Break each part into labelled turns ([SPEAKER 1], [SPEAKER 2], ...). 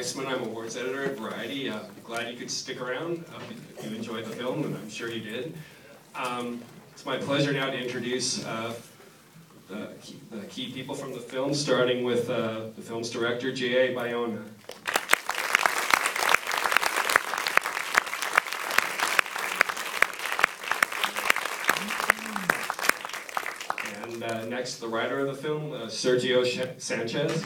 [SPEAKER 1] Weissman. I'm awards editor at Variety. Glad you could stick around. If you enjoyed the film, and I'm sure you did. It's my pleasure now to introduce the key people from the film, starting with the film's director, J.A. Bayona. And next, the writer of the film, Sergio Sanchez.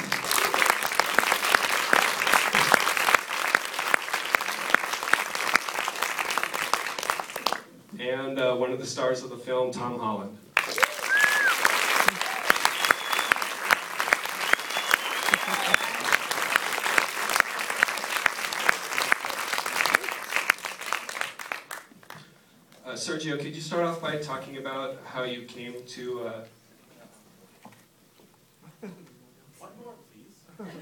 [SPEAKER 1] And one of the stars of the film, Tom Holland. Sergio, could you start off by talking about how you came to...
[SPEAKER 2] One more, please. Producer.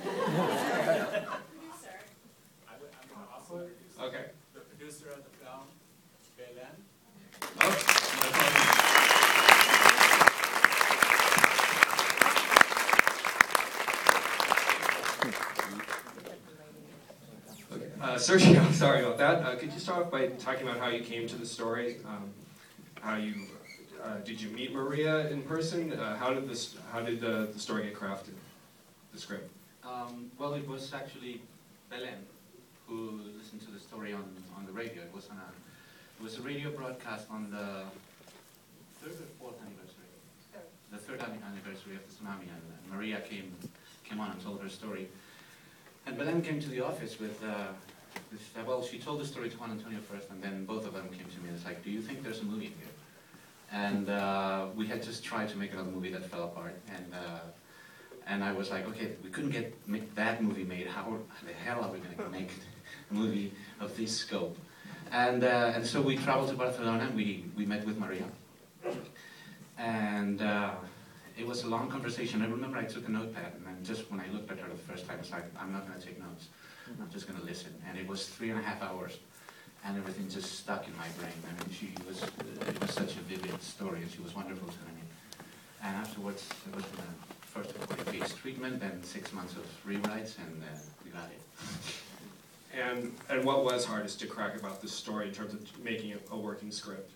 [SPEAKER 2] I'm also
[SPEAKER 1] Okay.
[SPEAKER 2] the producer of the film, Belen.
[SPEAKER 1] Sergio, sorry about that. Could you start off by talking about how you came to the story? How you did you meet Maria in person? How did the story get crafted? The script.
[SPEAKER 3] Well, it was actually Belen who listened to the story on the radio. It was a radio broadcast on the third or fourth anniversary. The third anniversary of the tsunami, and Maria came on and told her story. And Belen came to the office with well, she told the story to Juan Antonio first, and then both of them came to me and it's like, do you think there's a movie here? And we had just tried to make another movie that fell apart, and I was like, okay, we couldn't get that movie made. How the hell are we going to make a movie of this scope? And so we traveled to Barcelona, and we met with Maria. And it was a long conversation. I remember I took a notepad, and then just when I looked at her the first time, it's like, I'm not going to take notes. I'm just going to listen. And it was 3.5 hours, and everything just stuck in my brain. I mean, it was such a vivid story, and she was wonderful to me. And afterwards, it was first a 40-page treatment, then 6 months of rewrites, and we got it.
[SPEAKER 1] And what was hardest to crack about this story in terms of making it a working script?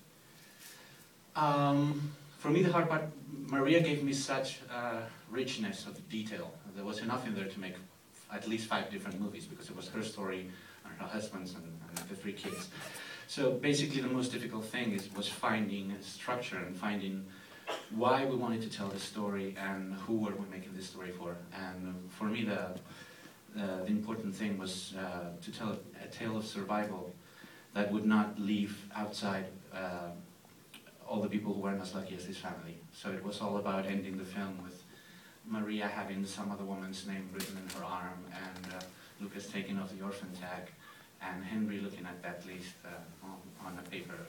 [SPEAKER 3] For me, the hard part, Maria gave me such richness of detail. There was enough in there to make at least 5 different movies, because it was her story and her husband's and the 3 kids. So basically the most difficult thing was finding a structure and finding why we wanted to tell the story and who were we making this story for. And for me the important thing was to tell a tale of survival that would not leave outside all the people who weren't as lucky as this family. So it was all about ending the film with Maria having some other woman's name written in her arm, and Lucas taking off the orphan tag, and Henry looking at that list on a paper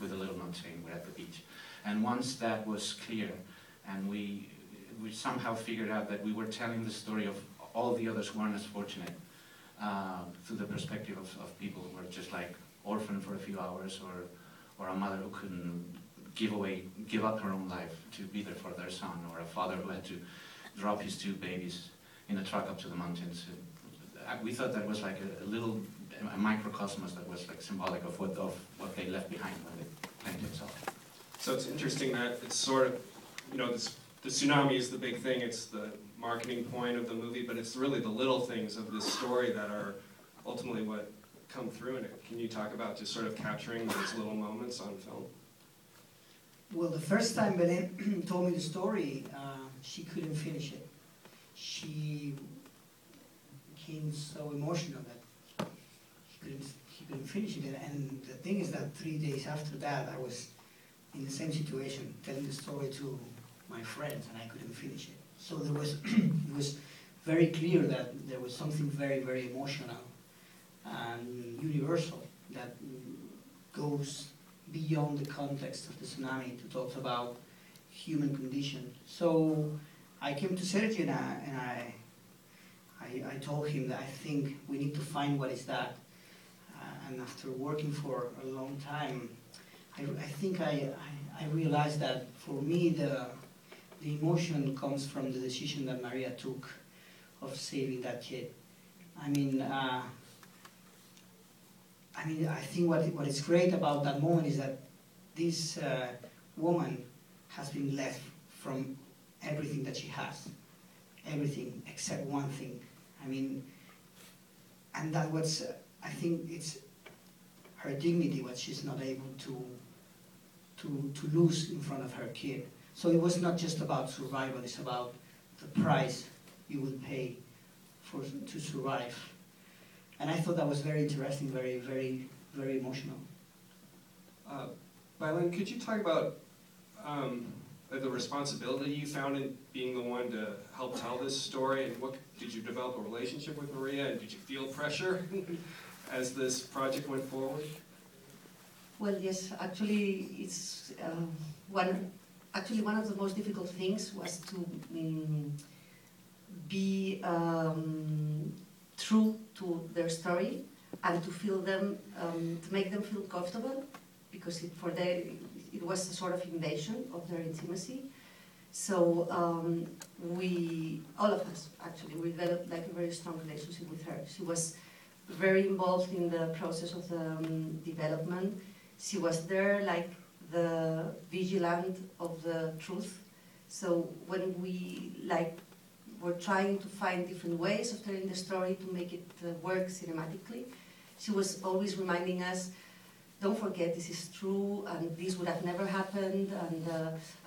[SPEAKER 3] with a little note saying we're at the beach. And once that was clear, and we somehow figured out that we were telling the story of all the others who weren't as fortunate through the perspective of people who were just like orphaned for a few hours, or a mother who couldn't give up her own life to be there for their son, or a father who had to drop his 2 babies in a truck up to the mountains. We thought that was like a microcosmos that was like symbolic of what they left behind when they planned themselves.
[SPEAKER 1] So it's interesting that it's sort of, the tsunami is the big thing, it's the marketing point of the movie, but it's really the little things of this story that are ultimately what come through in it. Can you talk about just sort of capturing those little moments on film?
[SPEAKER 4] Well, the first time Belen told me the story, she couldn't finish it. She became so emotional that she couldn't finish it. And the thing is that 3 days after that, I was in the same situation, telling the story to my friends, and I couldn't finish it. So there was, it was very clear that there was something very, very emotional and universal that goes beyond the context of the tsunami to talk about human condition. So I came to Sergio and I told him that I think we need to find what is that. And after working for a long time, I think I realized that for me the emotion comes from the decision that Maria took of saving that kid. I mean, I think what is great about that moment is that this woman has been left from everything that she has, everything except one thing. I mean, and that was, I think it's her dignity, what she's not able to lose in front of her kid. So it was not just about survival, it's about the price you will pay to survive. And I thought that was very interesting, very, very, very emotional.
[SPEAKER 1] Bai-Lin, could you talk about the responsibility you found in being the one to help tell this story, and what did you develop a relationship with Maria, and did you feel pressure as this project went forward?
[SPEAKER 5] Well, yes, actually, it's one of the most difficult things was to be true to their story and to feel them, to make them feel comfortable, because it was a sort of invasion of their intimacy. So all of us actually, we developed like a very strong relationship with her. She was very involved in the process of the development. She was there like the vigilant of the truth. So when we were trying to find different ways of telling the story to make it work cinematically, she was always reminding us, don't forget this is true, and this would have never happened,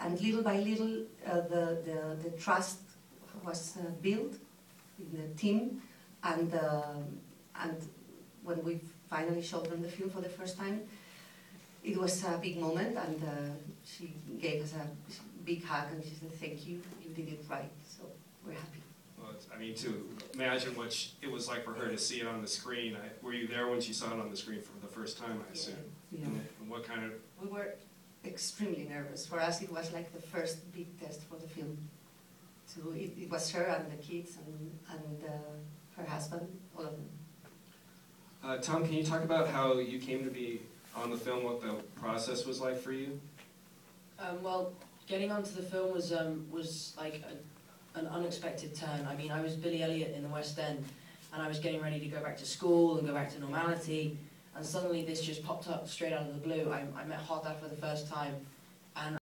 [SPEAKER 5] and little by little the trust was built in the team, and when we finally showed them the film for the first time, it was a big moment, and she gave us a big hug, and she said, thank you, you did it right, so we're happy.
[SPEAKER 1] Well, I mean, to imagine what it was like for her to see it on the screen. Were you there when she saw it on the screen for the first time, I assume?
[SPEAKER 5] Yeah.
[SPEAKER 1] And what kind of...
[SPEAKER 5] We were extremely nervous. For us, it was like the first big test for the film. So it was her and the kids and her husband, all of them.
[SPEAKER 1] Tom, can you talk about how you came to be on the film, what the process was like for you?
[SPEAKER 6] Well, getting onto the film was like an unexpected turn. I mean, I was Billy Elliot in the West End, and I was getting ready to go back to school and go back to normality, and suddenly this just popped up straight out of the blue. I met Jota for the first time, and